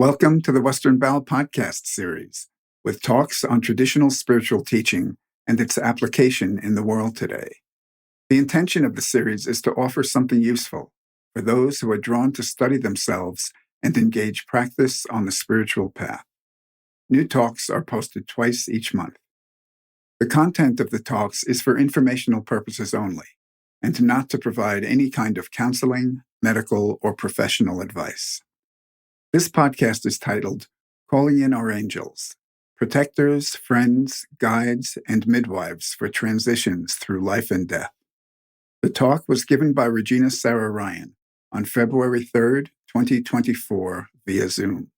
Welcome to the Western Bow podcast series, with talks on traditional spiritual teaching and its application in the world today. The intention of the series is to offer something useful for those who are drawn to study themselves and engage practice on the spiritual path. New talks are posted twice each month. The content of the talks is for informational purposes only, and not to provide any kind of counseling, medical, or professional advice. This podcast is titled Calling in Our Angels, Protectors, Friends, Guides, and Midwives for Transitions Through Life and Death. The talk was given by Regina Sara Ryan on February 3rd, 2024 via Zoom.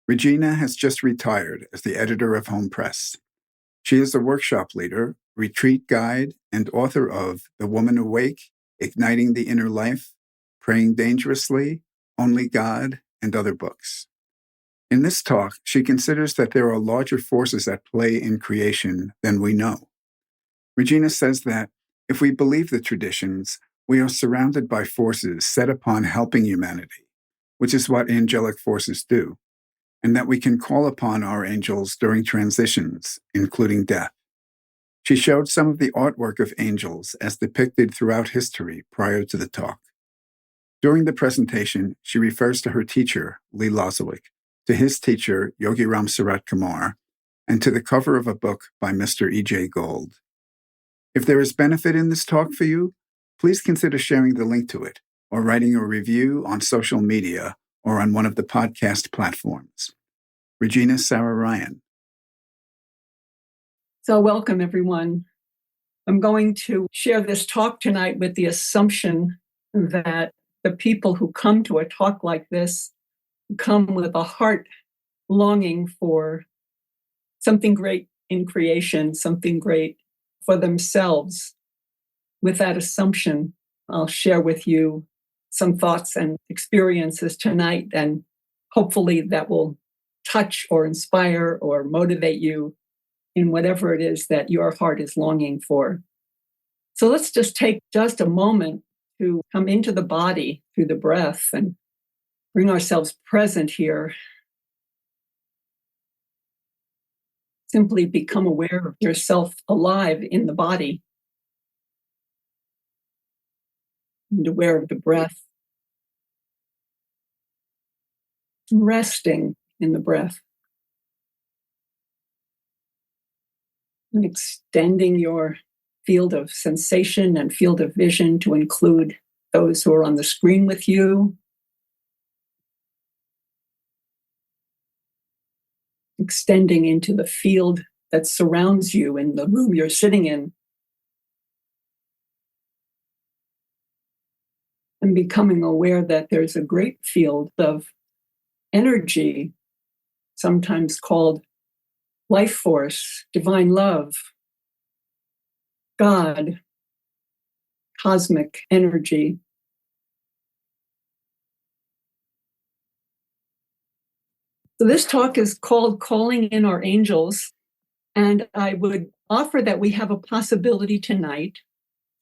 Regina has just retired as the editor of Hohm Press. She is a workshop leader, retreat guide, and author of The Woman Awake, Igniting the Inner Life, Praying Dangerously, Only God, and other books. In this talk, she considers that there are larger forces at play in creation than we know. Regina says that if we believe the traditions, we are surrounded by forces set upon helping humanity, which is what angelic forces do, and that we can call upon our angels during transitions, including death. She showed some of the artwork of angels as depicted throughout history prior to the talk. During the presentation, she refers to her teacher, Lee Lozowick, to his teacher, Yogi Ram Sarat Kumar, and to the cover of a book by Mr. E.J. Gold. If there is benefit in this talk for you, please consider sharing the link to it or writing a review on social media or on one of the podcast platforms. Regina Sara Ryan. So welcome, everyone. I'm going to share this talk tonight with the assumption that the people who come to a talk like this come with a heart longing for something great in creation, something great for themselves. With that assumption, I'll share with you some thoughts and experiences tonight, and hopefully that will touch or inspire or motivate you in whatever it is that your heart is longing for. So let's just take just a moment to come into the body through the breath and bring ourselves present here. Simply become aware of yourself alive in the body and aware of the breath. Resting in the breath. And extending your field of sensation and field of vision to include those who are on the screen with you. Extending into the field that surrounds you in the room you're sitting in. And becoming aware that there's a great field of energy, sometimes called life force, divine love, God, cosmic energy. So this talk is called Calling in Our Angels, and I would offer that we have a possibility tonight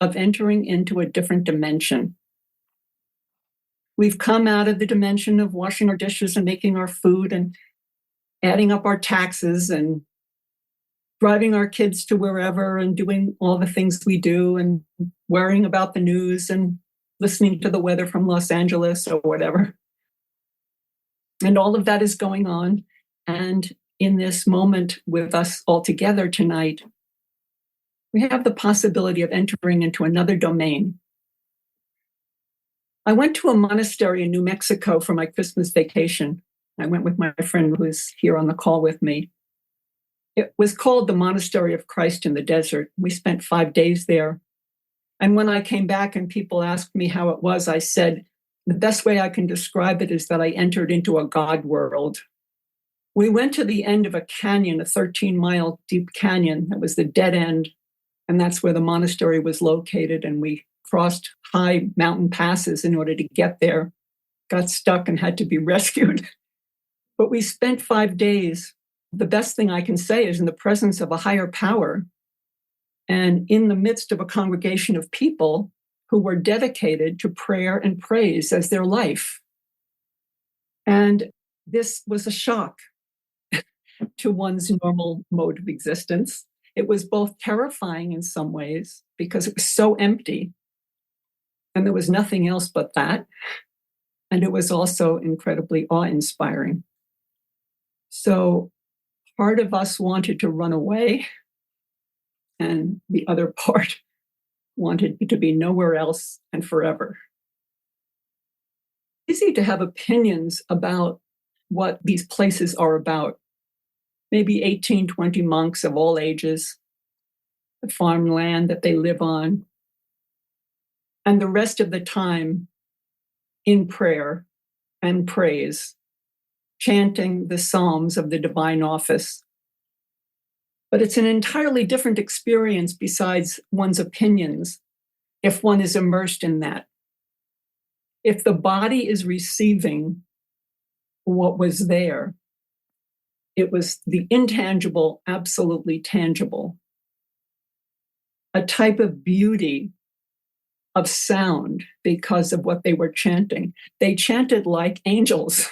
of entering into a different dimension. We've come out of the dimension of washing our dishes and making our food and adding up our taxes and driving our kids to wherever and doing all the things we do and worrying about the news and listening to the weather from Los Angeles or whatever. And all of that is going on. And in this moment with us all together tonight, we have the possibility of entering into another domain. I went to a monastery in New Mexico for my Christmas vacation. I went with my friend who's here on the call with me. It was called the Monastery of Christ in the Desert. We spent 5 days there. And when I came back and people asked me how it was, I said, the best way I can describe it is that I entered into a God world. We went to the end of a canyon, a 13-mile deep canyon. That was the dead end. And that's where the monastery was located. And we crossed high mountain passes in order to get there, got stuck and had to be rescued. But we spent 5 days. The best thing I can say is in the presence of a higher power and in the midst of a congregation of people who were dedicated to prayer and praise as their life. And this was a shock to one's normal mode of existence. It was both terrifying in some ways because it was so empty and there was nothing else but that. And it was also incredibly awe-inspiring. So part of us wanted to run away, and the other part wanted to be nowhere else and forever. It's easy to have opinions about what these places are about. Maybe 18, 20 monks of all ages, the farmland that they live on, and the rest of the time in prayer and praise, chanting the Psalms of the divine office. But it's an entirely different experience besides one's opinions if one is immersed in that. If the body is receiving what was there, it was the intangible, absolutely tangible. A type of beauty of sound because of what they were chanting. They chanted like angels.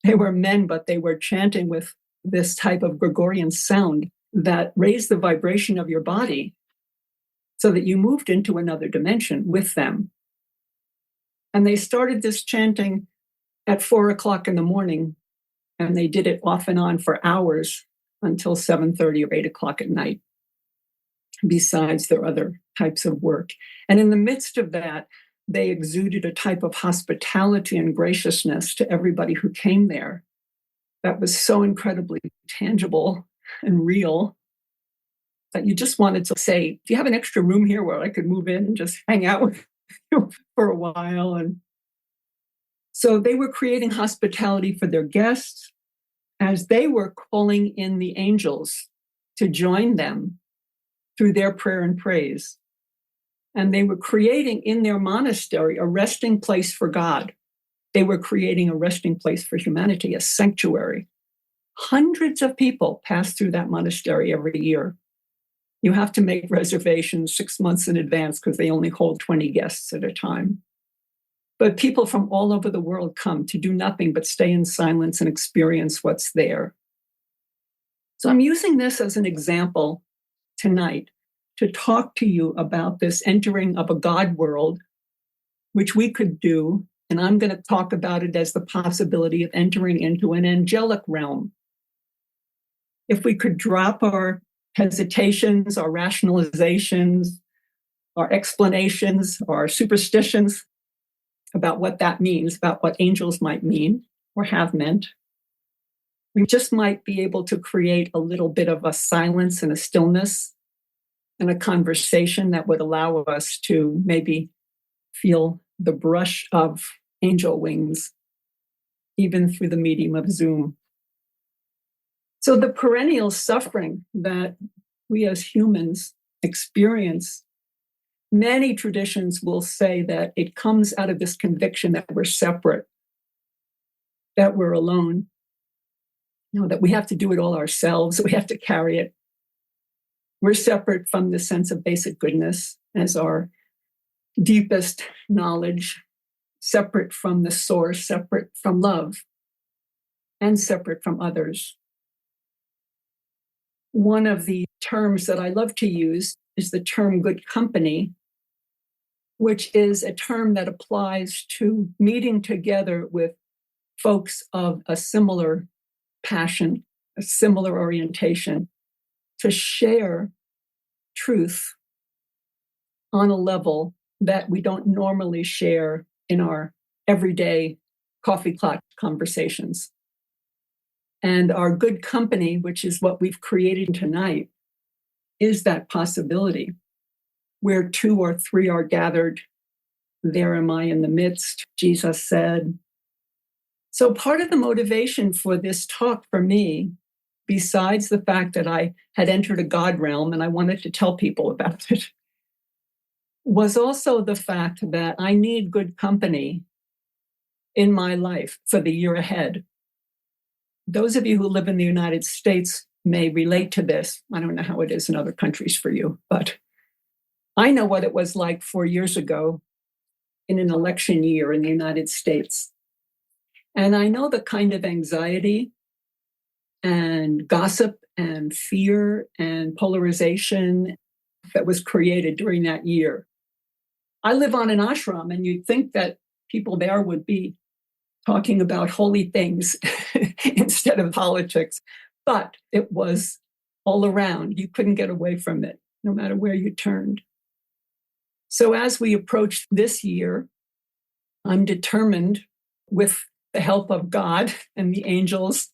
They were men, but they were chanting with this type of Gregorian sound that raised the vibration of your body so that you moved into another dimension with them. And they started this chanting at 4 o'clock in the morning, and they did it off and on for hours until 7:30 or 8 o'clock at night, besides their other types of work. And in the midst of that, they exuded a type of hospitality and graciousness to everybody who came there that was so incredibly tangible and real that you just wanted to say, do you have an extra room here where I could move in and just hang out with you for a while? And so they were creating hospitality for their guests as they were calling in the angels to join them through their prayer and praise. And they were creating in their monastery a resting place for God. They were creating a resting place for humanity, a sanctuary. Hundreds of people pass through that monastery every year. You have to make reservations 6 months in advance because they only hold 20 guests at a time. But people from all over the world come to do nothing but stay in silence and experience what's there. So I'm using this as an example tonight to talk to you about this entering of a God world, which we could do. And I'm going to talk about it as the possibility of entering into an angelic realm. If we could drop our hesitations, our rationalizations, our explanations, our superstitions about what that means, about what angels might mean or have meant, we just might be able to create a little bit of a silence and a stillness and a conversation that would allow us to maybe feel the brush of angel wings, even through the medium of Zoom. So the perennial suffering that we as humans experience, many traditions will say that it comes out of this conviction that we're separate, that we're alone, that we have to do it all ourselves, that we have to carry it. We're separate from the sense of basic goodness as our deepest knowledge, separate from the source, separate from love, and separate from others. One of the terms that I love to use is the term good company, which is a term that applies to meeting together with folks of a similar passion, a similar orientation, to share truth on a level that we don't normally share in our everyday coffee clock conversations. And our good company, which is what we've created tonight, is that possibility. Where 2 or 3 are gathered, there am I in the midst, Jesus said. So part of the motivation for this talk for me, besides the fact that I had entered a God realm and I wanted to tell people about it, was also the fact that I need good company in my life for the year ahead. Those of you who live in the United States may relate to this. I don't know how it is in other countries for you, but I know what it was like 4 years ago in an election year in the United States. And I know the kind of anxiety and gossip and fear and polarization that was created during that year. I live on an ashram, and you'd think that people there would be talking about holy things instead of politics. But it was all around. You couldn't get away from it, no matter where you turned. So as we approach this year, I'm determined, with the help of God and the angels,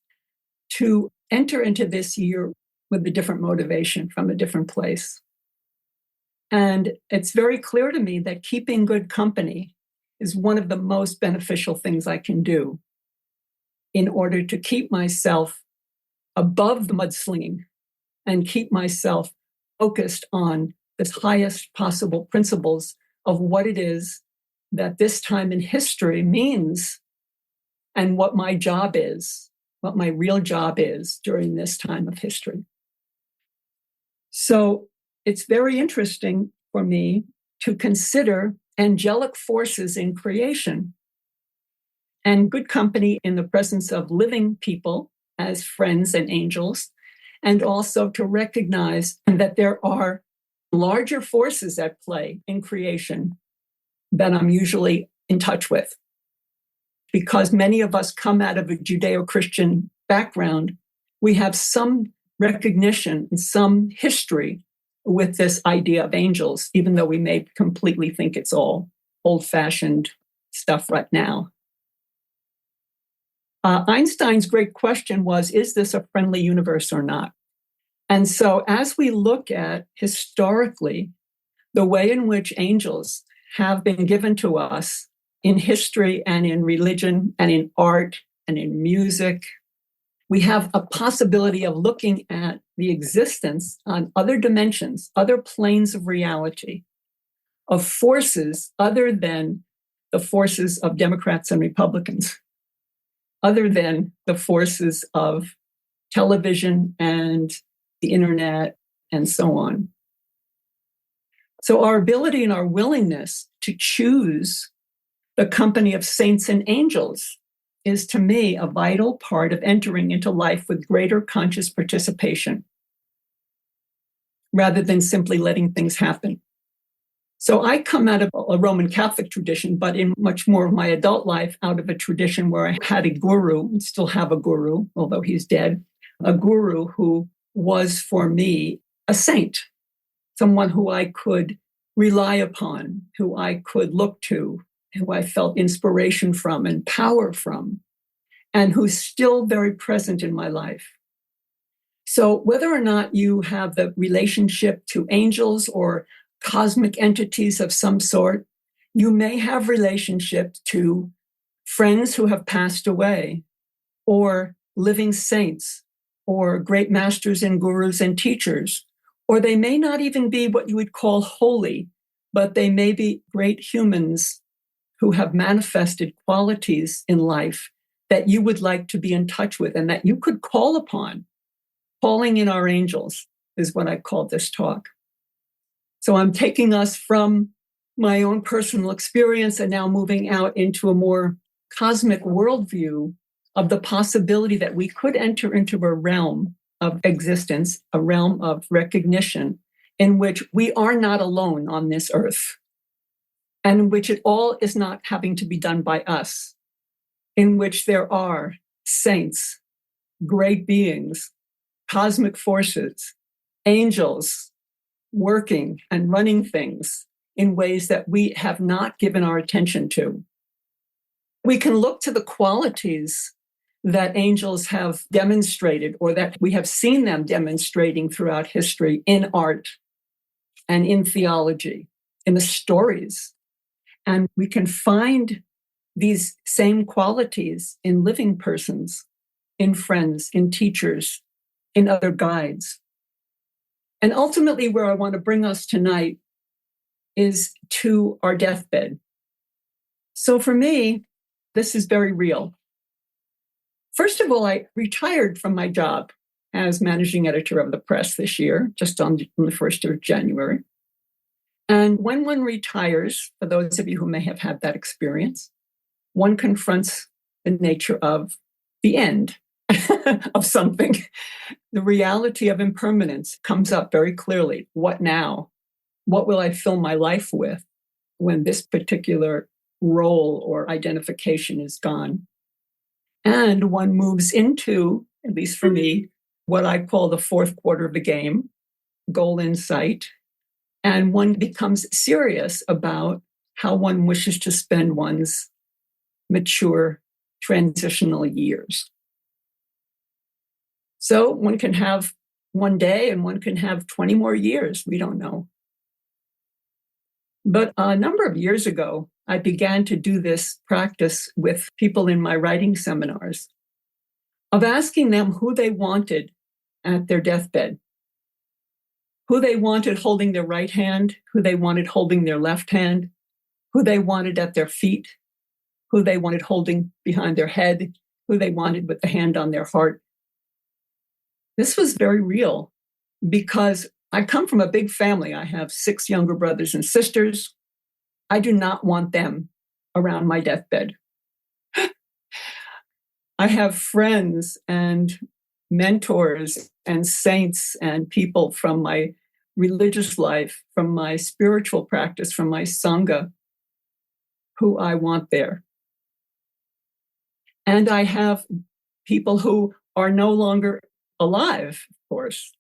to enter into this year with a different motivation from a different place. And it's very clear to me that keeping good company is one of the most beneficial things I can do in order to keep myself above the mudslinging and keep myself focused on the highest possible principles of what it is that this time in history means and what my job is, what my real job is during this time of history. So it's very interesting for me to consider angelic forces in creation and good company in the presence of living people as friends and angels, and also to recognize that there are larger forces at play in creation that I'm usually in touch with. Because many of us come out of a Judeo-Christian background, we have some recognition and some history with this idea of angels, even though we may completely think it's all old-fashioned stuff right now. Einstein's great question was, is this a friendly universe or not? And so as we look at historically the way in which angels have been given to us in history and in religion and in art and in music, we have a possibility of looking at the existence on other dimensions, other planes of reality, of forces other than the forces of Democrats and Republicans, other than the forces of television and the internet and so on. So our ability and our willingness to choose the company of saints and angels is, to me, a vital part of entering into life with greater conscious participation, rather than simply letting things happen. So I come out of a Roman Catholic tradition, but in much more of my adult life, out of a tradition where I had a guru, and still have a guru, although he's dead, a guru who was for me a saint, someone who I could rely upon, who I could look to, who I felt inspiration from and power from, and who's still very present in my life. So whether or not you have the relationship to angels or cosmic entities of some sort, you may have relationship to friends who have passed away, or living saints, or great masters and gurus and teachers, or they may not even be what you would call holy, but they may be great humans who have manifested qualities in life that you would like to be in touch with and that you could call upon. Calling in our angels is what I call this talk. So I'm taking us from my own personal experience and now moving out into a more cosmic worldview of the possibility that we could enter into a realm of existence, a realm of recognition in which we are not alone on this earth, and in which it all is not having to be done by us, in which there are saints, great beings, cosmic forces, angels working and running things in ways that we have not given our attention to. We can look to the qualities that angels have demonstrated, or that we have seen them demonstrating throughout history in art and in theology, in the stories. And we can find these same qualities in living persons, in friends, in teachers, in other guides. And ultimately, where I want to bring us tonight is to our deathbed. So for me, this is very real. First of all, I retired from my job as managing editor of the press this year, just on the 1st of January. And when one retires, for those of you who may have had that experience, one confronts the nature of the end of something. The reality of impermanence comes up very clearly. What now? What will I fill my life with when this particular role or identification is gone? And one moves into, at least for me, what I call the fourth quarter of the game, goal in sight. And one becomes serious about how one wishes to spend one's mature transitional years. So one can have one day and one can have 20 more years. We don't know. But a number of years ago, I began to do this practice with people in my writing seminars of asking them who they wanted at their deathbed, who they wanted holding their right hand, who they wanted holding their left hand, who they wanted at their feet, who they wanted holding behind their head, who they wanted with the hand on their heart. This was very real because I come from a big family. I have 6 younger brothers and sisters. I do not want them around my deathbed. I have friends and mentors and saints and people from my religious life, from my spiritual practice, from my Sangha, who I want there. And I have people who are no longer alive, of course.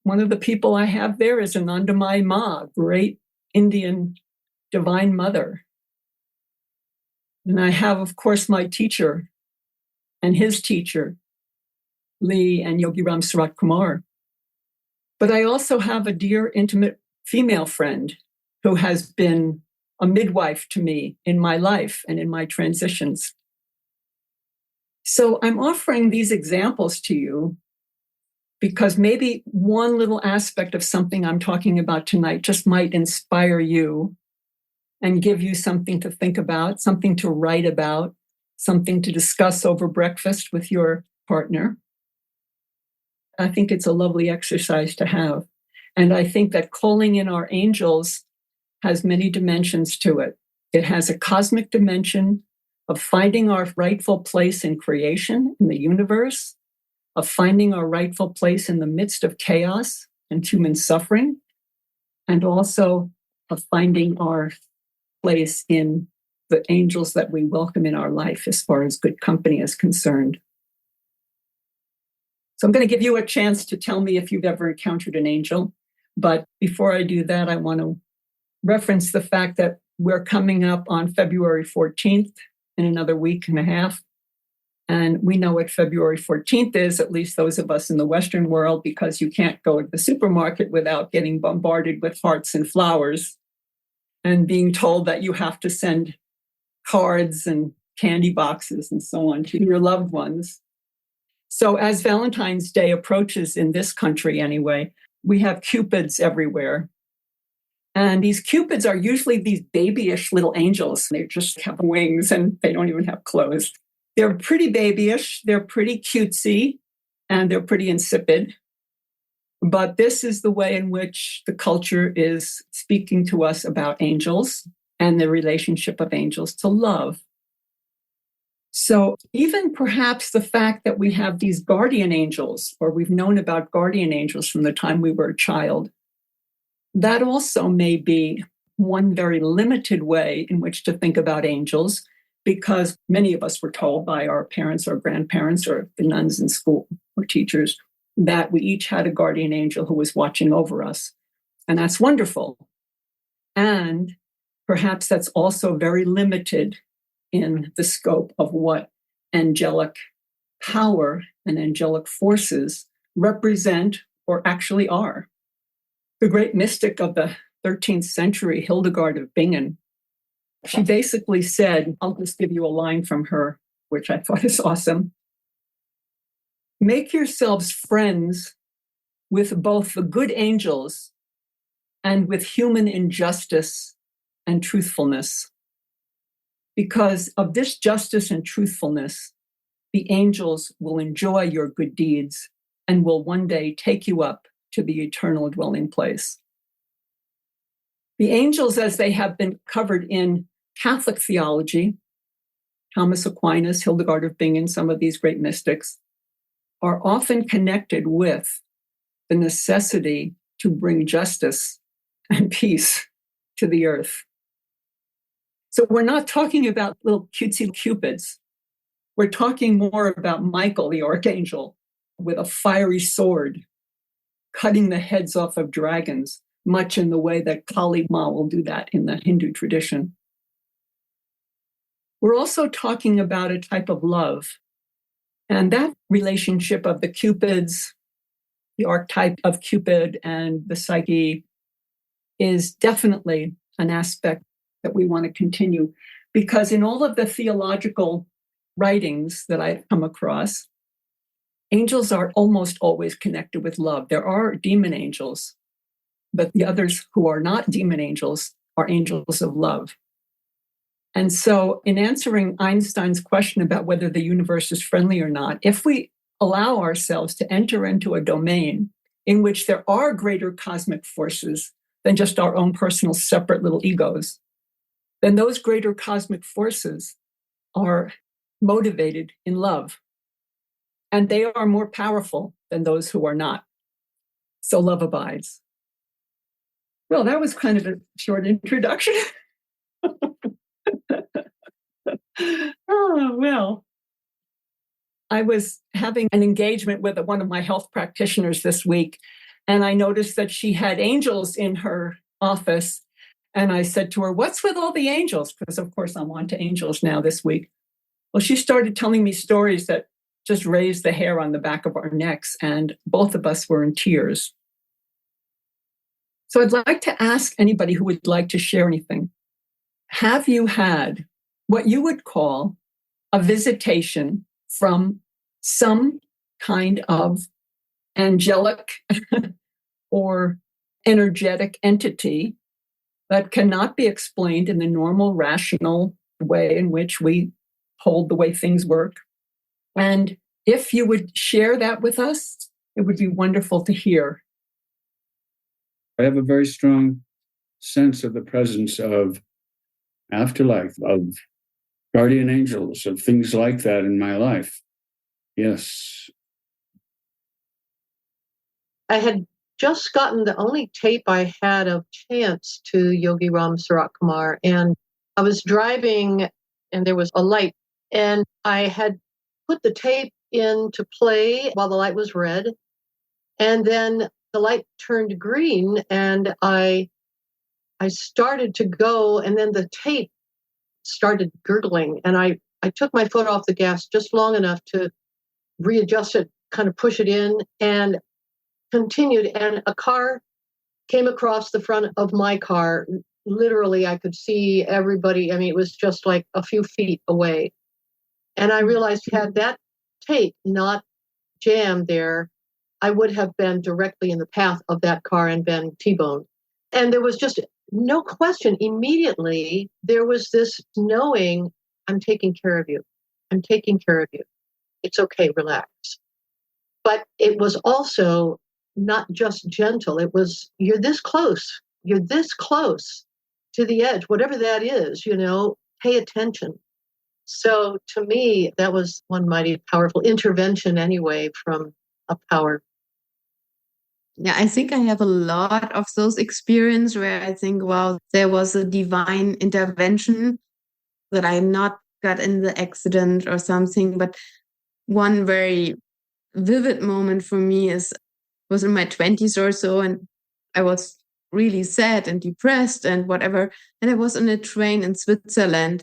One of the people I have there is Anandamayi Ma, great Indian divine mother. And I have, of course, my teacher and his teacher, Lee and Yogi Ram Sarat Kumar. But I also have a dear, intimate female friend who has been a midwife to me in my life and in my transitions. So I'm offering these examples to you because maybe one little aspect of something I'm talking about tonight just might inspire you and give you something to think about, something to write about, something to discuss over breakfast with your partner. I think it's a lovely exercise to have. And I think that calling in our angels has many dimensions to it. It has a cosmic dimension of finding our rightful place in creation, in the universe, of finding our rightful place in the midst of chaos and human suffering, and also of finding our place in the angels that we welcome in our life as far as good company is concerned. So I'm going to give you a chance to tell me if you've ever encountered an angel. But before I do that, I want to reference the fact that we're coming up on February 14th in another week and a half. And we know what February 14th is, at least those of us in the Western world, because you can't go to the supermarket without getting bombarded with hearts and flowers and being told that you have to send cards and candy boxes and so on to your loved ones. So as Valentine's Day approaches in this country anyway, we have cupids everywhere. And these cupids are usually these babyish little angels. They just have wings and they don't even have clothes. They're pretty babyish, they're pretty cutesy, and they're pretty insipid. But this is the way in which the culture is speaking to us about angels and the relationship of angels to love. So even perhaps the fact that we have these guardian angels, or we've known about guardian angels from the time we were a child, that also may be one very limited way in which to think about angels, because many of us were told by our parents or grandparents or the nuns in school or teachers that we each had a guardian angel who was watching over us. And that's wonderful. And perhaps that's also very limited in the scope of what angelic power and angelic forces represent or actually are. The great mystic of the 13th century, Hildegard of Bingen, she basically said, I'll just give you a line from her, which I thought is awesome. Make yourselves friends with both the good angels and with human injustice and truthfulness. Because of this justice and truthfulness, the angels will enjoy your good deeds and will one day take you up to the eternal dwelling place. The angels, as they have been covered in Catholic theology, Thomas Aquinas, Hildegard of Bingen, some of these great mystics, are often connected with the necessity to bring justice and peace to the earth. So we're not talking about little cutesy cupids. We're talking more about Michael, the archangel, with a fiery sword, cutting the heads off of dragons, much in the way that Kali Ma will do that in the Hindu tradition. We're also talking about a type of love. And that relationship of the cupids, the archetype of Cupid and the psyche, is definitely an aspect that we want to continue. Because in all of the theological writings that I've come across, angels are almost always connected with love. There are demon angels, but the others who are not demon angels are angels of love. And so in answering Einstein's question about whether the universe is friendly or not, if we allow ourselves to enter into a domain in which there are greater cosmic forces than just our own personal separate little egos, then those greater cosmic forces are motivated in love. And they are more powerful than those who are not. So love abides. Well, that was kind of a short introduction. Oh, well. I was having an engagement with one of my health practitioners this week, and I noticed that she had angels in her office. And I said to her, "What's with all the angels?" Because, of course, I'm on to angels now this week. Well, she started telling me stories that just raised the hair on the back of our necks, and both of us were in tears. So I'd like to ask anybody who would like to share anything. Have you had what you would call a visitation from some kind of angelic or energetic entity that cannot be explained in the normal, rational way in which we hold the way things work? And if you would share that with us, it would be wonderful to hear. I have a very strong sense of the presence of afterlife, of guardian angels, of things like that in my life. Yes. I had just gotten the only tape I had of chants to Yogi Ram Sarat Kumar, and I was driving and there was a light, and I had put the tape into play while the light was red, and then the light turned green, and I started to go, and then the tape started gurgling, and I took my foot off the gas just long enough to readjust it, kind of push it in, and continued. And a car came across the front of my car. Literally, I could see everybody. I mean, it was just like a few feet away. And I realized, had that tape not jammed there, I would have been directly in the path of that car and been T-boned. And there was just no question. Immediately, there was this knowing, I'm taking care of you. I'm taking care of you. It's okay, relax. But it was also not just gentle. It was, you're this close. You're this close to the edge, whatever that is, pay attention. So to me, that was one mighty powerful intervention anyway from a power. Yeah, I think I have a lot of those experiences where I think, wow, there was a divine intervention that I not got in the accident or something. But one very vivid moment for me was in my 20s or so, and I was really sad and depressed and whatever. And I was on a train in Switzerland.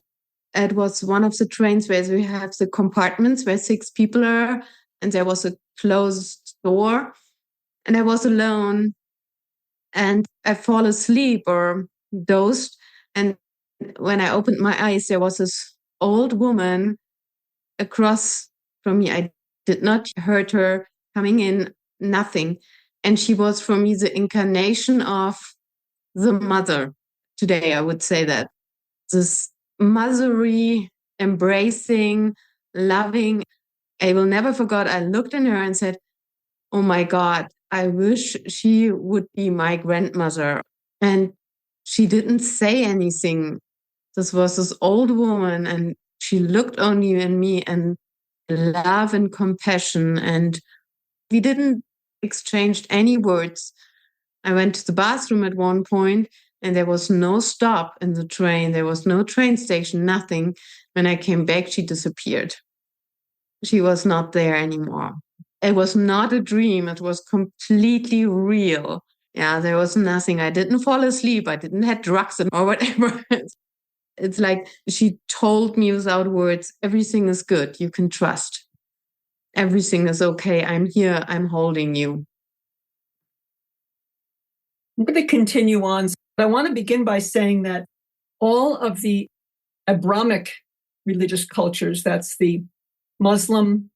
It was one of the trains where we have the compartments where 6 people are, and there was a closed door. And I was alone, and I fall asleep or dozed. And when I opened my eyes, there was this old woman across from me. I did not heard her coming in, nothing. And she was for me the incarnation of the mother today, I would say that. This motherly, embracing, loving. I will never forget, I looked in her and said, oh my God, I wish she would be my grandmother. And she didn't say anything. This was this old woman, and she looked only at me and love and compassion. And we didn't exchange any words. I went to the bathroom at one point and there was no stop in the train. There was no train station, nothing. When I came back, she disappeared. She was not there anymore. It was not a dream. It was completely real. Yeah, there was nothing. I didn't fall asleep. I didn't have drugs or whatever. It's like she told me without words, everything is good. You can trust. Everything is okay. I'm here. I'm holding you. I'm going to continue on. But I want to begin by saying that all of the Abrahamic religious cultures, that's the Muslim,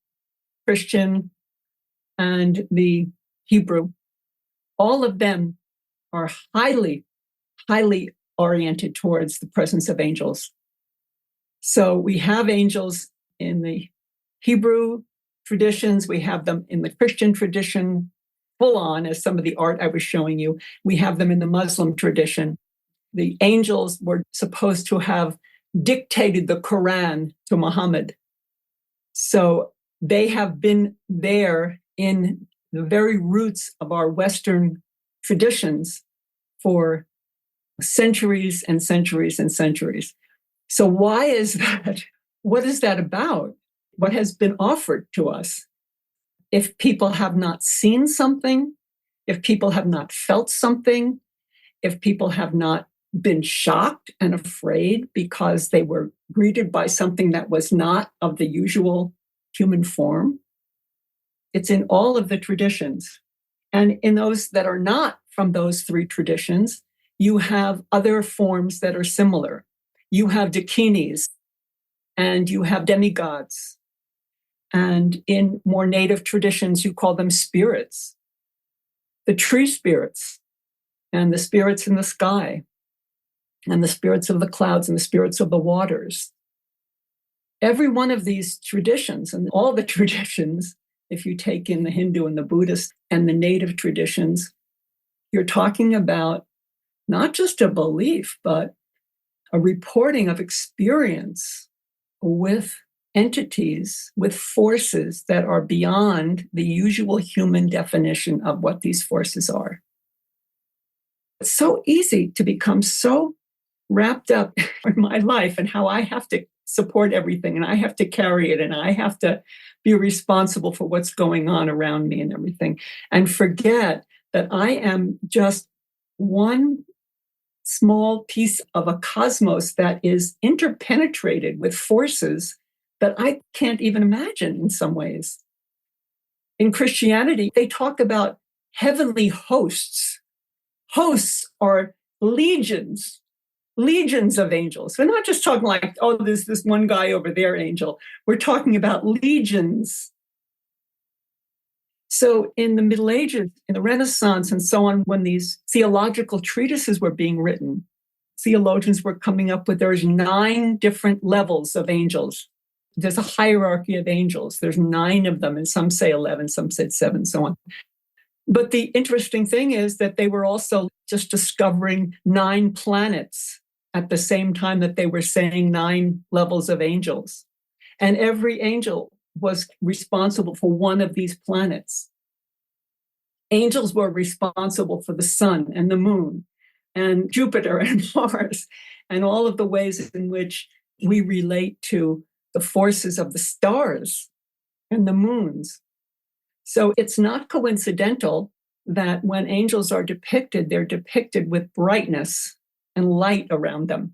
Christian, and the Hebrew, all of them are highly, highly oriented towards the presence of angels. So we have angels in the Hebrew traditions, we have them in the Christian tradition, full on, as some of the art I was showing you. We have them in the Muslim tradition. The angels were supposed to have dictated the Quran to Muhammad. So they have been there in the very roots of our Western traditions for centuries and centuries and centuries. So why is that? What is that about? What has been offered to us? If people have not seen something, if people have not felt something, if people have not been shocked and afraid because they were greeted by something that was not of the usual human form, it's in all of the traditions. And in those that are not from those three traditions, you have other forms that are similar. You have dakinis, and you have demigods. And in more native traditions, you call them spirits. The tree spirits, and the spirits in the sky, and the spirits of the clouds, and the spirits of the waters. Every one of these traditions, and all the traditions, if you take in the Hindu and the Buddhist and the native traditions, you're talking about not just a belief, but a reporting of experience with entities, with forces that are beyond the usual human definition of what these forces are. It's so easy to become so wrapped up in my life and how I have to support everything and I have to carry it and I have to be responsible for what's going on around me and everything, and forget that I am just one small piece of a cosmos that is interpenetrated with forces that I can't even imagine in some ways. In Christianity, they talk about heavenly hosts. Hosts are legions of angels. We're not just talking like, oh, there's this one guy over there, angel. We're talking about legions. So in the Middle Ages, in the Renaissance and so on, when these theological treatises were being written, theologians were coming up with there's 9 different levels of angels. There's a hierarchy of angels. There's 9 of them, and some say 11, some said 7, so on. But the interesting thing is that they were also just discovering 9 planets at the same time that they were saying 9 levels of angels. And every angel was responsible for one of these planets. Angels were responsible for the sun and the moon and Jupiter and Mars and all of the ways in which we relate to the forces of the stars and the moons. So it's not coincidental that when angels are depicted, they're depicted with brightness and light around them,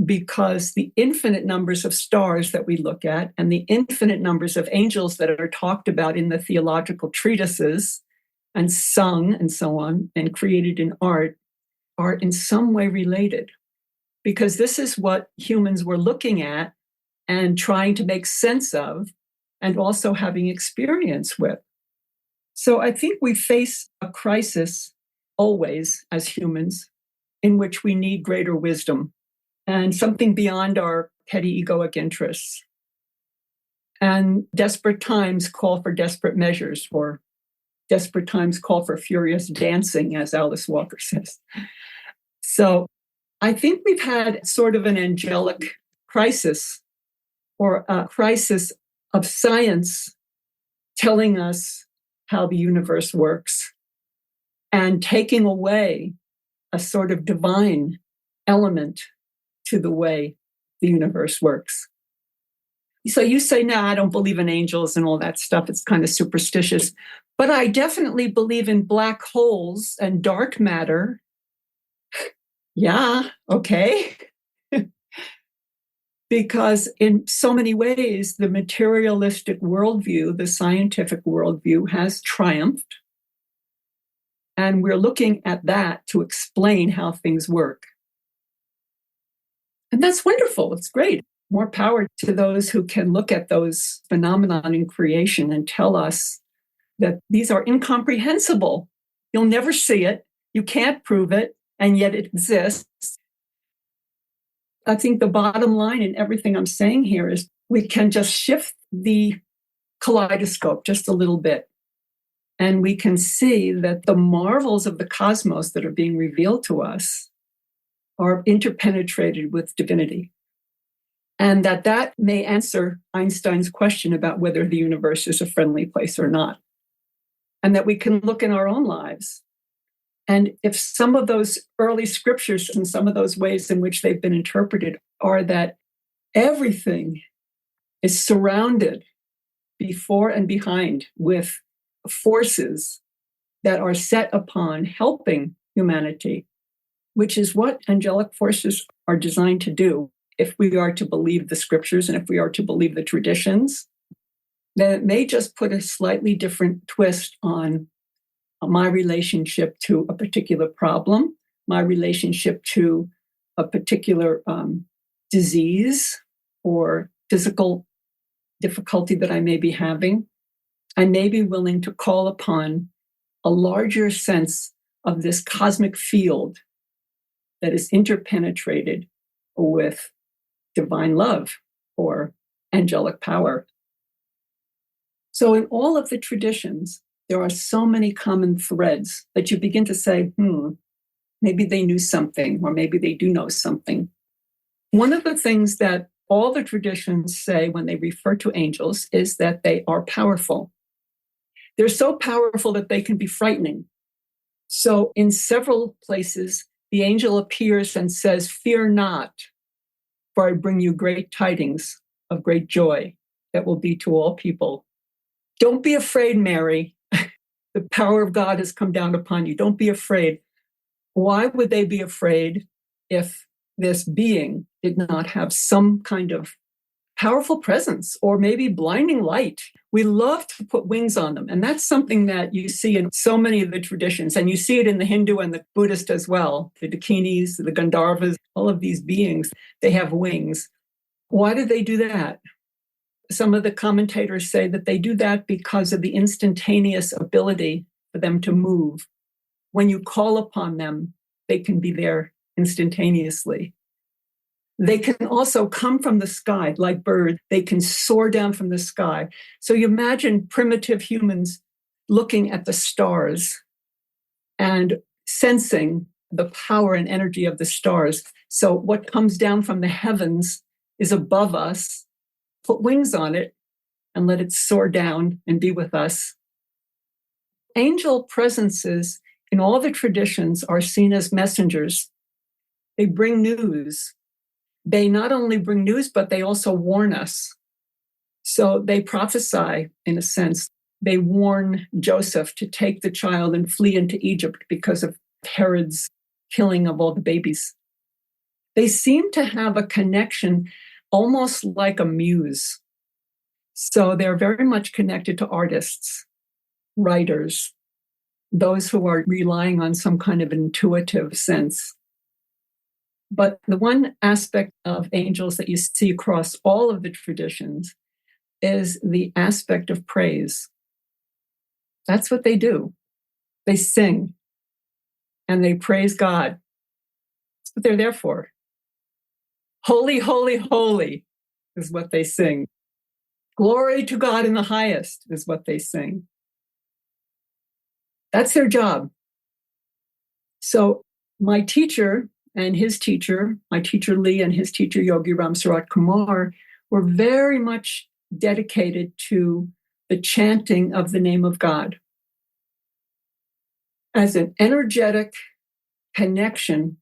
because the infinite numbers of stars that we look at and the infinite numbers of angels that are talked about in the theological treatises and sung and so on and created in art are in some way related, because this is what humans were looking at and trying to make sense of and also having experience with. So I think we face a crisis always as humans in which we need greater wisdom and something beyond our petty egoic interests. And desperate times call for desperate measures, or desperate times call for furious dancing, as Alice Walker says. So I think we've had sort of an angelic crisis or a crisis of science telling us how the universe works and taking away a sort of divine element to the way the universe works. So you say, no, I don't believe in angels and all that stuff. It's kind of superstitious. But I definitely believe in black holes and dark matter. Yeah, okay. Because in so many ways, the materialistic worldview, the scientific worldview, has triumphed. And we're looking at that to explain how things work. And that's wonderful. It's great. More power to those who can look at those phenomena in creation and tell us that these are incomprehensible. You'll never see it. You can't prove it, and yet it exists. I think the bottom line in everything I'm saying here is we can just shift the kaleidoscope just a little bit, and we can see that the marvels of the cosmos that are being revealed to us are interpenetrated with divinity. And that may answer Einstein's question about whether the universe is a friendly place or not. And that we can look in our own lives. And if some of those early scriptures and some of those ways in which they've been interpreted are that everything is surrounded before and behind with forces that are set upon helping humanity, which is what angelic forces are designed to do. If we are to believe the scriptures and if we are to believe the traditions, then it may just put a slightly different twist on my relationship to a particular problem, my relationship to a particular disease or physical difficulty that I may be having. I may be willing to call upon a larger sense of this cosmic field that is interpenetrated with divine love or angelic power. So in all of the traditions, there are so many common threads that you begin to say, maybe they knew something, or maybe they do know something. One of the things that all the traditions say when they refer to angels is that they are powerful. They're so powerful that they can be frightening. So in several places, the angel appears and says, "Fear not, for I bring you great tidings of great joy that will be to all people." Don't be afraid, Mary. The power of God has come down upon you. Don't be afraid. Why would they be afraid if this being did not have some kind of powerful presence or maybe blinding light? We love to put wings on them. And that's something that you see in so many of the traditions. And you see it in the Hindu and the Buddhist as well. The dakinis, the Gandharvas, all of these beings, they have wings. Why do they do that? Some of the commentators say that they do that because of the instantaneous ability for them to move. When you call upon them, they can be there instantaneously. They can also come from the sky like birds. They can soar down from the sky. So you imagine primitive humans looking at the stars and sensing the power and energy of the stars. So what comes down from the heavens is above us. Put wings on it and let it soar down and be with us. Angel presences in all the traditions are seen as messengers. They bring news. They not only bring news, but they also warn us. So they prophesy, in a sense. They warn Joseph to take the child and flee into Egypt because of Herod's killing of all the babies. They seem to have a connection almost like a muse. So they're very much connected to artists, writers, those who are relying on some kind of intuitive sense. But the one aspect of angels that you see across all of the traditions is the aspect of praise. That's what they do. They sing and they praise God. That's what they're there for. Holy, holy, holy is what they sing. Glory to God in the highest is what they sing. That's their job. So my teacher and his teacher, my teacher Lee and his teacher Yogi Ram Sarat Kumar, were very much dedicated to the chanting of the name of God as an energetic connection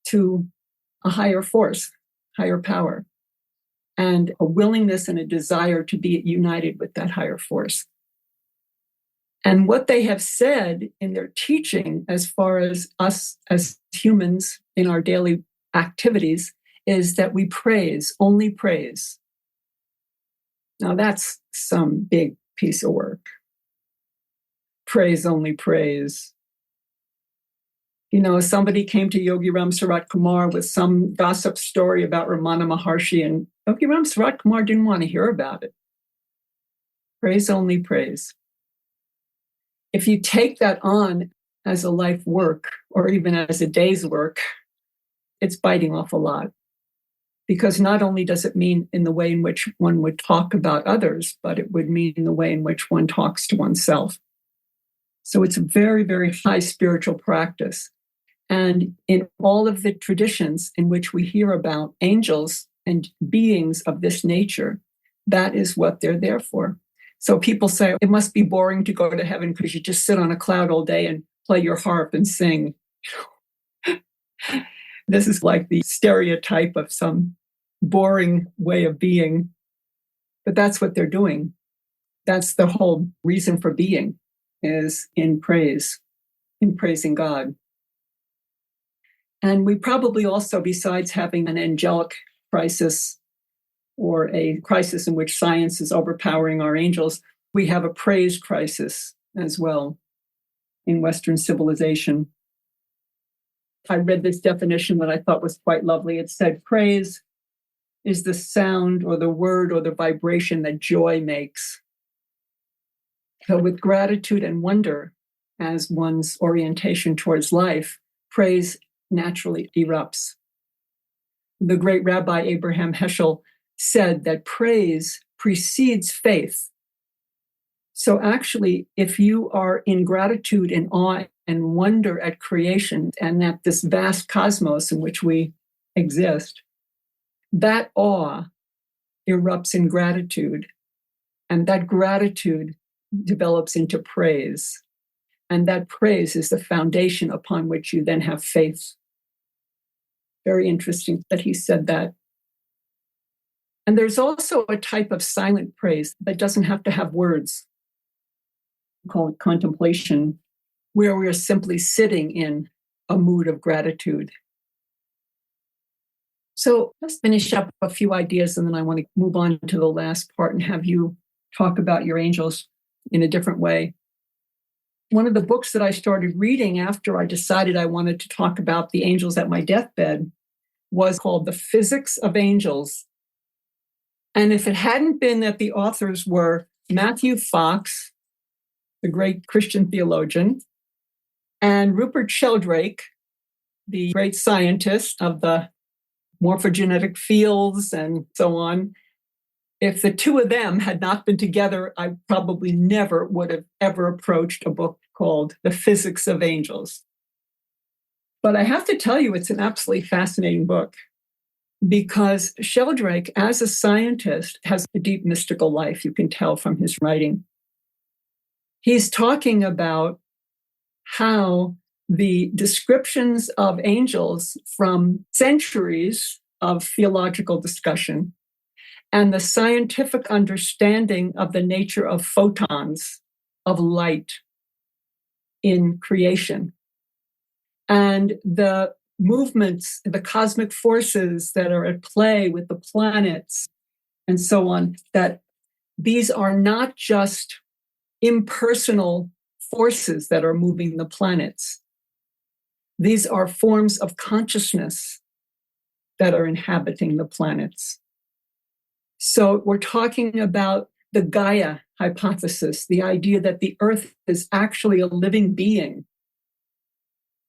to a higher force, higher power, and a willingness and a desire to be united with that higher force. And what they have said in their teaching, as far as us as humans in our daily activities, is that we praise, only praise. Now that's some big piece of work. Praise, only praise. Somebody came to Yogi Ram Sarat Kumar with some gossip story about Ramana Maharshi, and Yogi Ram Sarat Kumar didn't want to hear about it. Praise, only praise. If you take that on as a life work, or even as a day's work, it's biting off a lot. Because not only does it mean in the way in which one would talk about others, but it would mean in the way in which one talks to oneself. So it's a very, very high spiritual practice. And in all of the traditions in which we hear about angels and beings of this nature, that is what they're there for. So people say, it must be boring to go to heaven because you just sit on a cloud all day and play your harp and sing. This is like the stereotype of some boring way of being. But that's what they're doing. That's the whole reason for being, is in praise, in praising God. And we probably also, besides having an angelic crisis or a crisis in which science is overpowering our angels, we have a praise crisis as well in Western civilization. I read this definition that I thought was quite lovely. It said, praise is the sound or the word or the vibration that joy makes. So with gratitude and wonder as one's orientation towards life, praise naturally erupts. The great Rabbi Abraham Heschel said that praise precedes faith. So actually, if you are in gratitude and awe and wonder at creation and at this vast cosmos in which we exist, that awe erupts in gratitude, and that gratitude develops into praise. And that praise is the foundation upon which you then have faith. Very interesting that he said that. And there's also a type of silent praise that doesn't have to have words. We call it contemplation, where we are simply sitting in a mood of gratitude. So let's finish up a few ideas, and then I want to move on to the last part and have you talk about your angels in a different way. One of the books that I started reading after I decided I wanted to talk about the angels at my deathbed was called The Physics of Angels. And if it hadn't been that the authors were Matthew Fox, the great Christian theologian, and Rupert Sheldrake, the great scientist of the morphogenetic fields and so on, if the two of them had not been together, I probably never would have ever approached a book called The Physics of Angels. But I have to tell you, it's an absolutely fascinating book because Sheldrake, as a scientist, has a deep mystical life. You can tell from his writing. He's talking about how the descriptions of angels from centuries of theological discussion and the scientific understanding of the nature of photons, of light in creation, and the movements, the cosmic forces that are at play with the planets and so on, that these are not just impersonal forces that are moving the planets. These are forms of consciousness that are inhabiting the planets. So we're talking about the Gaia hypothesis, the idea that the Earth is actually a living being.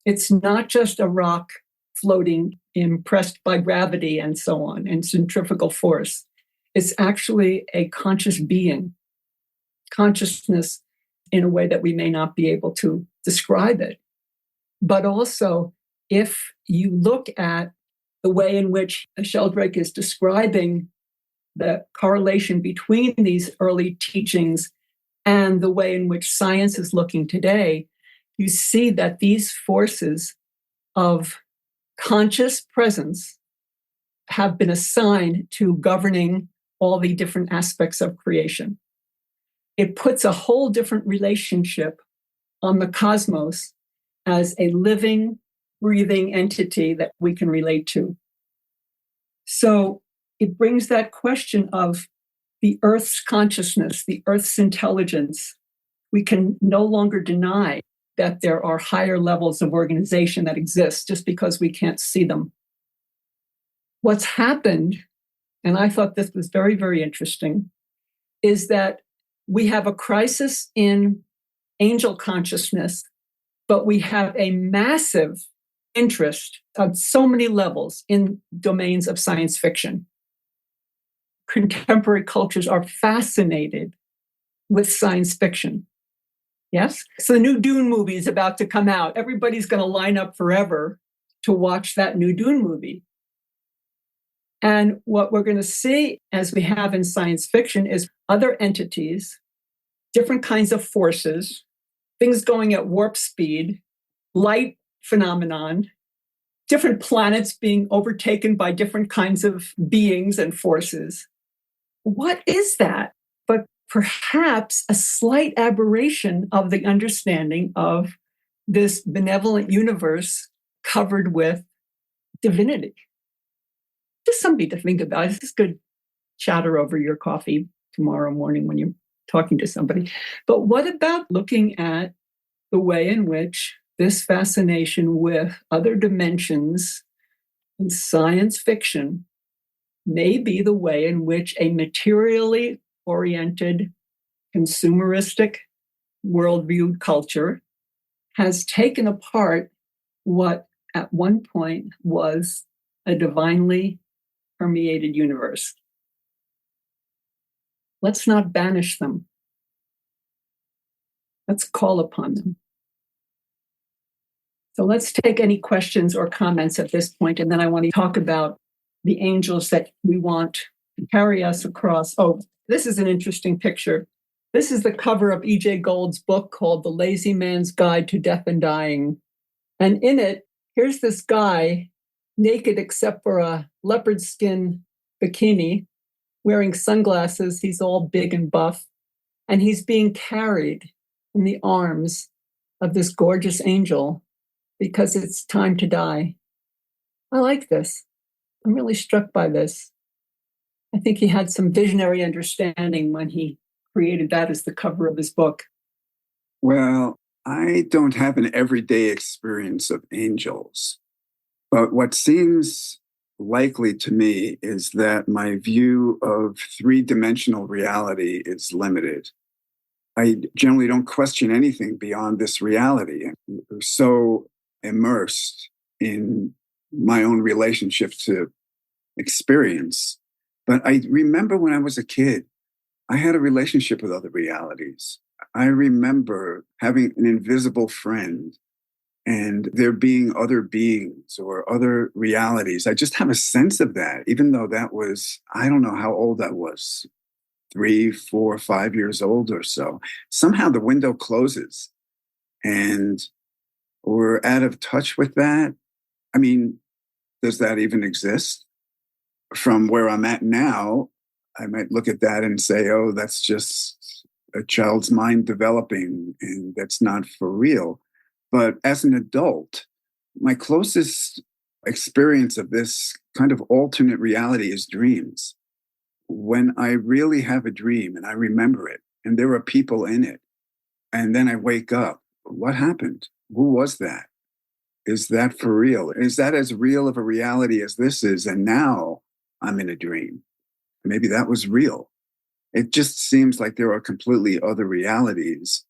It's not just a rock floating, impressed by gravity and so on, and centrifugal force. It's actually a conscious being, consciousness in a way that we may not be able to describe it. But also, if you look at the way in which Sheldrake is describing the correlation between these early teachings and the way in which science is looking today, you see that these forces of conscious presence have been assigned to governing all the different aspects of creation. It puts a whole different relationship on the cosmos as a living, breathing entity that we can relate to. So it brings that question of the Earth's consciousness, the Earth's intelligence. We can no longer deny that there are higher levels of organization that exist just because we can't see them. What's happened, and I thought this was very, very interesting, is that we have a crisis in angel consciousness, but we have a massive interest on so many levels in domains of science fiction. Contemporary cultures are fascinated with science fiction. Yes? So the new Dune movie is about to come out. Everybody's going to line up forever to watch that new Dune movie. And what we're going to see, as we have in science fiction, is other entities, different kinds of forces, things going at warp speed, light phenomenon, different planets being overtaken by different kinds of beings and forces. What is that? But perhaps a slight aberration of the understanding of this benevolent universe covered with divinity. Just something to think about. This is good chatter over your coffee tomorrow morning when you're talking to somebody. But what about looking at the way in which this fascination with other dimensions in science fiction may be the way in which a materially oriented, consumeristic worldview culture has taken apart what at one point was a divinely permeated universe. Let's not banish them. Let's call upon them. So let's take any questions or comments at this point, and then I want to talk about the angels that we want to carry us across. Oh, this is an interesting picture. This is the cover of E.J. Gould's book called The Lazy Man's Guide to Death and Dying. And in it, here's this guy naked except for a leopard skin bikini, wearing sunglasses. He's all big and buff. And he's being carried in the arms of this gorgeous angel because it's time to die. I like this. I'm really struck by this. I think he had some visionary understanding when he created that as the cover of his book. Well, I don't have an everyday experience of angels, but what seems likely to me is that my view of three-dimensional reality is limited. I generally don't question anything beyond this reality. I'm so immersed in my own relationship to experience. But I remember when I was a kid, I had a relationship with other realities. I remember having an invisible friend and there being other beings or other realities. I just have a sense of that, even though that was, I don't know how old that was, 3, 4, 5 years old or so. Somehow the window closes and we're out of touch with that. I mean, does that even exist? From where I'm at now, I might look at that and say, oh, that's just a child's mind developing and that's not for real. But as an adult, my closest experience of this kind of alternate reality is dreams. When I really have a dream and I remember it and there are people in it, and then I wake up, what happened? Who was that? Is that for real? Is that as real of a reality as this is? And now I'm in a dream. Maybe that was real. It just seems like there are completely other realities.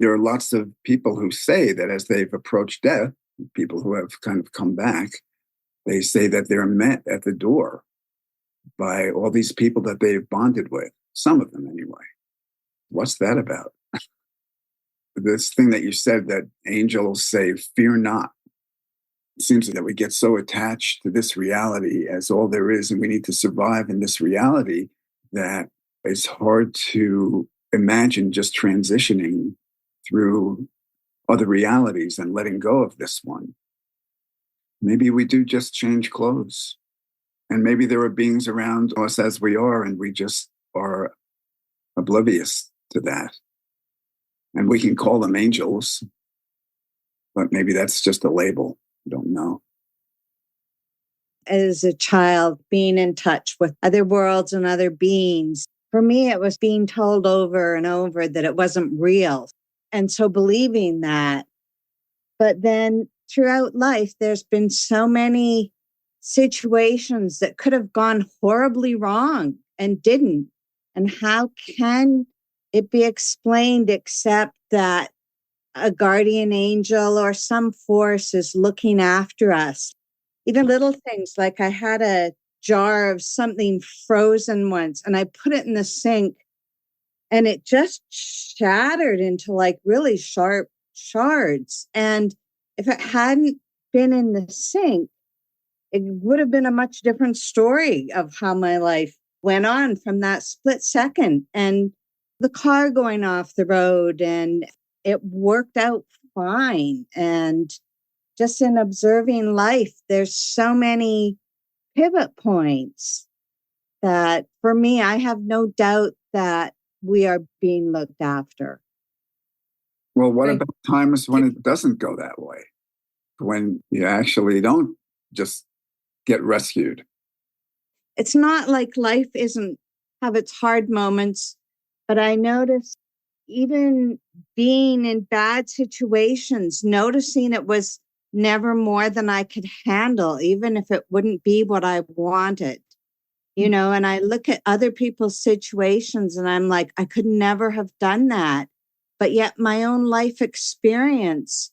There are lots of people who say that as they've approached death, people who have kind of come back, they say that they're met at the door by all these people that they've bonded with, some of them anyway. What's that about? This thing that you said that angels say, fear not. It seems that we get so attached to this reality as all there is, and we need to survive in this reality that it's hard to imagine just transitioning through other realities and letting go of this one. Maybe we do just change clothes. And maybe there are beings around us as we are, and we just are oblivious to that. And we can call them angels, but maybe that's just a label. I don't know. As a child, being in touch with other worlds and other beings, for me, it was being told over and over that it wasn't real. And so believing that. But then throughout life, there's been so many situations that could have gone horribly wrong and didn't. And how can it be explained except that a guardian angel or some force is looking after us? Even little things, like I had a jar of something frozen once and I put it in the sink and it just shattered into like really sharp shards. And if it hadn't been in the sink, it would have been a much different story of how my life went on from that split second. And the car going off the road, and it worked out fine. And just in observing life, there's so many pivot points that for me, I have no doubt that we are being looked after. Well, what about times when it doesn't go that way? When you actually don't just get rescued? It's not like life isn't have its hard moments, but I noticed even being in bad situations, noticing it was never more than I could handle, even if it wouldn't be what I wanted. You know, and I look at other people's situations and I'm like, I could never have done that. But yet my own life experience,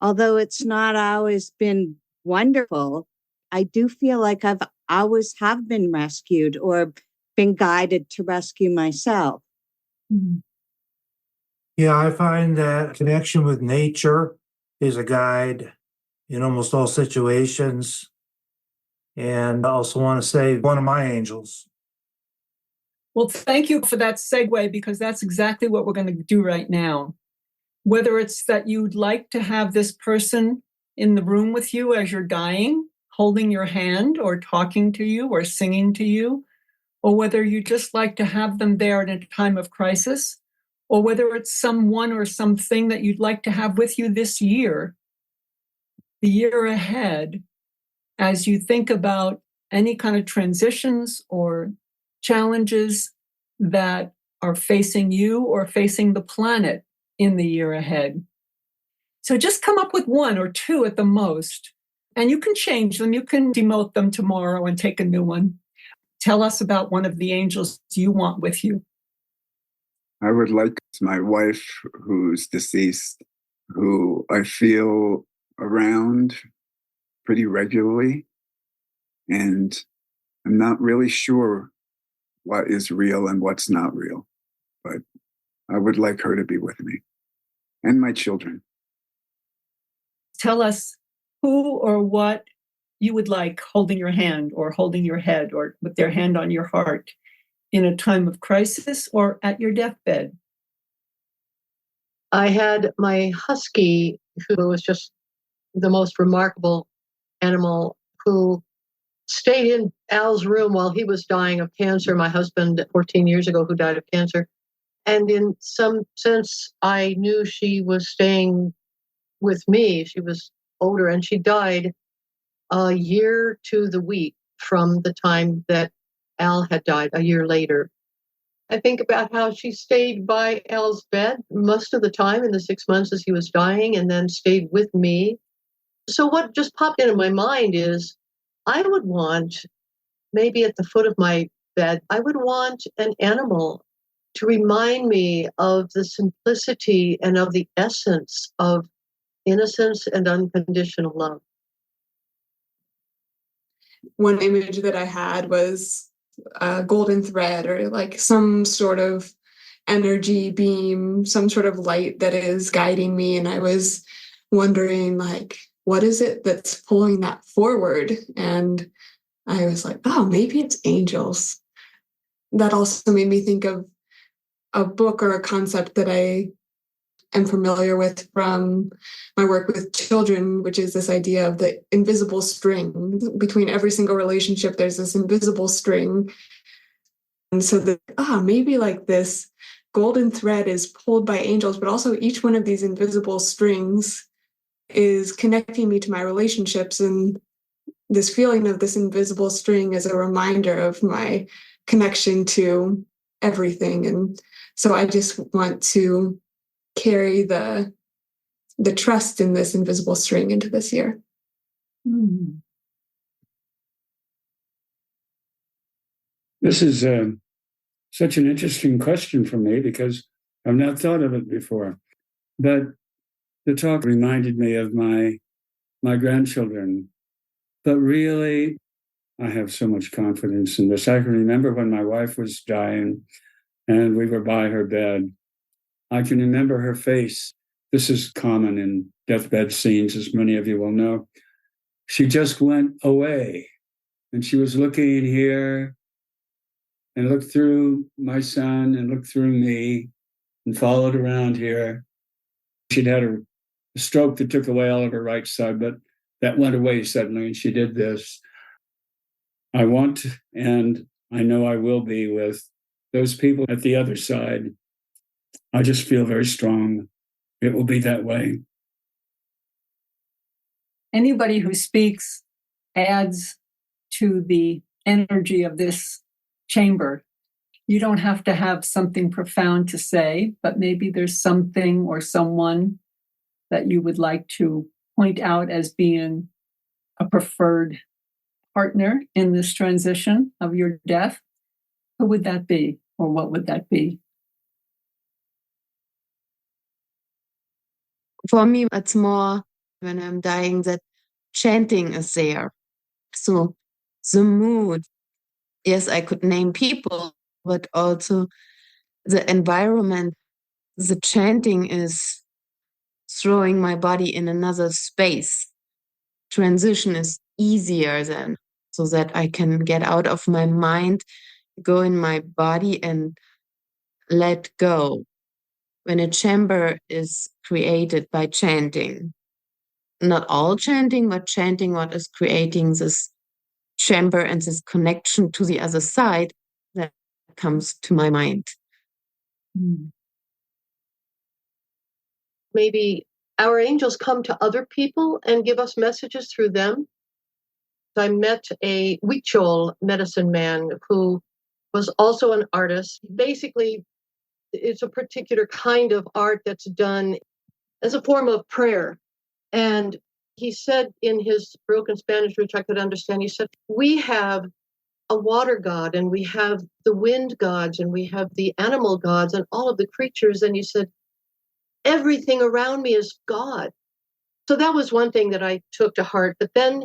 although it's not always been wonderful, I do feel like I've always have been rescued or been guided to rescue myself. Yeah, I find that connection with nature is a guide in almost all situations. And I also want to say one of my angels. Well, thank you for that segue, because that's exactly what we're going to do right now. Whether it's that you'd like to have this person in the room with you as you're dying, holding your hand or talking to you or singing to you, or whether you just like to have them there at a time of crisis, or whether it's someone or something that you'd like to have with you this year, the year ahead, as you think about any kind of transitions or challenges that are facing you or facing the planet in the year ahead. So just come up with one or two at the most, and you can change them. You can demote them tomorrow and take a new one. Tell us about one of the angels you want with you. I would like my wife, who's deceased, who I feel around pretty regularly. And I'm not really sure what is real and what's not real. But I would like her to be with me and my children. Tell us who or what you would like holding your hand or holding your head or with their hand on your heart in a time of crisis or at your deathbed. I had my husky, who was just the most remarkable animal, who stayed in Al's room while he was dying of cancer. My husband, 14 years ago, who died of cancer. And in some sense, I knew she was staying with me. She was older, and she died a year to the week from the time that Al had died, a year later. I think about how she stayed by Al's bed most of the time in the 6 months as he was dying, and then stayed with me. So what just popped into my mind is, I would want, maybe at the foot of my bed, I would want an animal to remind me of the simplicity and of the essence of innocence and unconditional love. One image that I had was a golden thread, or like some sort of energy beam, some sort of light that is guiding me. And I was wondering, like, what is it that's pulling that forward? And I was like, oh, maybe it's angels. that also made me think of a book or a concept that I am familiar with from my work with children, which is this idea of the invisible string. Between every single relationship, there's this invisible string. And so maybe like this golden thread is pulled by angels, but also each one of these invisible strings is connecting me to my relationships. And this feeling of this invisible string is a reminder of my connection to everything. And so I just want to carry the trust in this invisible string into this year. Mm. This is such an interesting question for me because I've not thought of it before. But the talk reminded me of my grandchildren. But really, I have so much confidence in this. I can remember when my wife was dying and we were by her bed. I can remember her face. This is common in deathbed scenes, as many of you will know. She just went away and she was looking here and looked through my son and looked through me and followed around here. She'd had a stroke that took away all of her right side, but that went away suddenly and she did this. I want, and I know I will be with those people at the other side. I just feel very strong. It will be that way. Anybody who speaks adds to the energy of this chamber. You don't have to have something profound to say, but maybe there's something or someone that you would like to point out as being a preferred partner in this transition of your death. Who would that be, or what would that be? For me, it's more when I'm dying that chanting is there. So the mood, yes, I could name people, but also the environment, the chanting is throwing my body in another space. Transition is easier then, so that I can get out of my mind, go in my body and let go. When a chamber is created by chanting, not all chanting, but chanting what is creating this chamber and this connection to the other side, that comes to my mind. Maybe our angels come to other people and give us messages through them. I met a Huichol medicine man who was also an artist. Basically, it's a particular kind of art that's done as a form of prayer. And he said in his broken Spanish, which I could understand, he said, we have a water god and we have the wind gods and we have the animal gods and all of the creatures. And he said, everything around me is God. So that was one thing that I took to heart. But then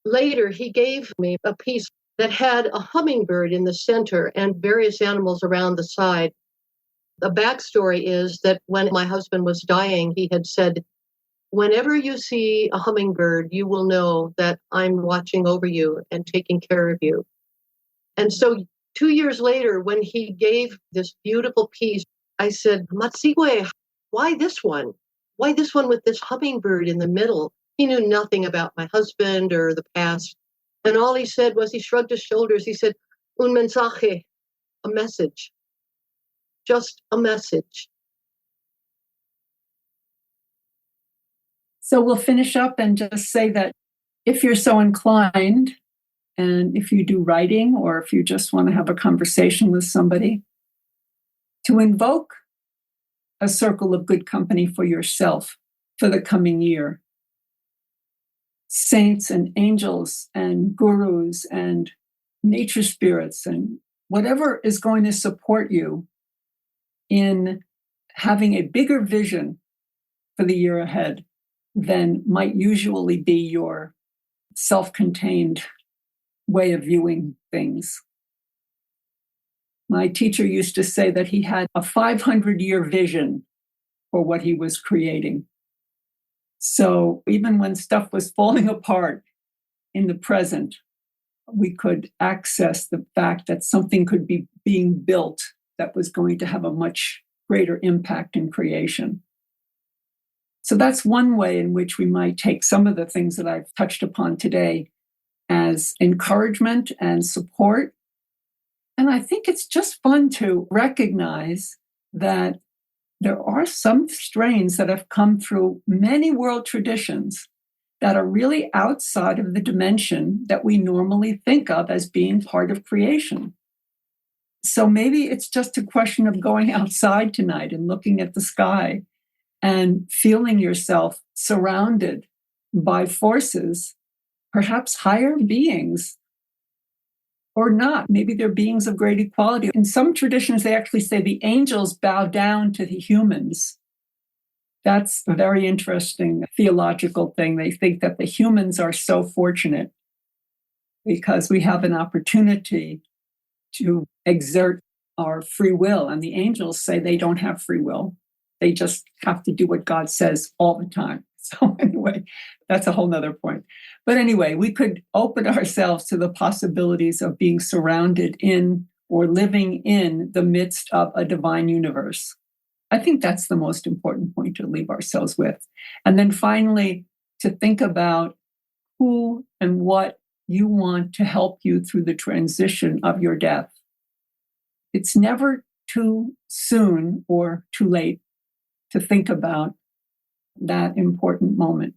later he gave me a piece that had a hummingbird in the center and various animals around the side. The backstory is that when my husband was dying, he had said, whenever you see a hummingbird, you will know that I'm watching over you and taking care of you. And so 2 years later, when he gave this beautiful piece, I said, Matsigwe, why this one? Why this one with this hummingbird in the middle? He knew nothing about my husband or the past. And all he said was, he shrugged his shoulders. He said, un mensaje, a message. Just a message. So we'll finish up and just say that if you're so inclined, and if you do writing, or if you just want to have a conversation with somebody, to invoke a circle of good company for yourself for the coming year. Saints and angels and gurus and nature spirits and whatever is going to support you in having a bigger vision for the year ahead than might usually be your self-contained way of viewing things. My teacher used to say that he had a 500-year vision for what he was creating. So even when stuff was falling apart in the present, we could access the fact that something could be being built that was going to have a much greater impact in creation. So that's one way in which we might take some of the things that I've touched upon today as encouragement and support. And I think it's just fun to recognize that there are some strains that have come through many world traditions that are really outside of the dimension that we normally think of as being part of creation. So maybe it's just a question of going outside tonight and looking at the sky and feeling yourself surrounded by forces, perhaps higher beings or not. Maybe they're beings of great equality. In some traditions, they actually say the angels bow down to the humans. That's a very interesting theological thing. They think that the humans are so fortunate because we have an opportunity to exert our free will. And the angels say they don't have free will. They just have to do what God says all the time. So anyway, that's a whole nother point. But anyway, we could open ourselves to the possibilities of being surrounded in or living in the midst of a divine universe. I think that's the most important point to leave ourselves with. And then finally, to think about who and what you want to help you through the transition of your death. It's never too soon or too late to think about that important moment.